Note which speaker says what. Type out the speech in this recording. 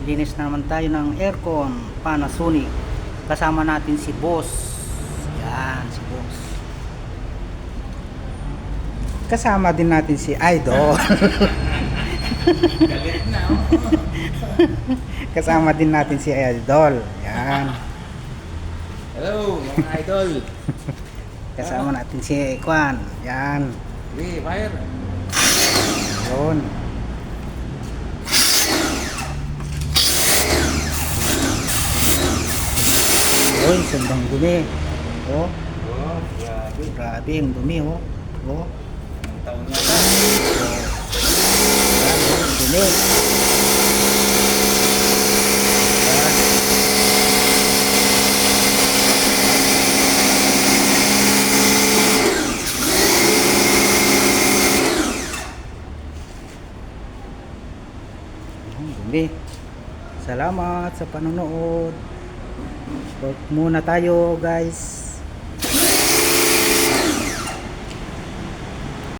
Speaker 1: Linis na naman tayo ng aircon Panasonic. Kasama natin si Boss. Yan, si Boss. Kasama din natin si Idol.
Speaker 2: Galit na, oh.
Speaker 1: Kasama din natin si Idol. Yan.
Speaker 2: Hello, mga idol.
Speaker 1: Kasama natin si Kwan. Yan.
Speaker 2: Hey, fire.
Speaker 1: Yun. Uy, sandang dumi. Oh,
Speaker 2: Oh, grabe.
Speaker 1: grabe yung dumi, oh. Oh,
Speaker 2: Ang taon niya ba?
Speaker 1: yan, oh, dumi. Dumi. Salamat sa panonood. Work muna tayo, guys.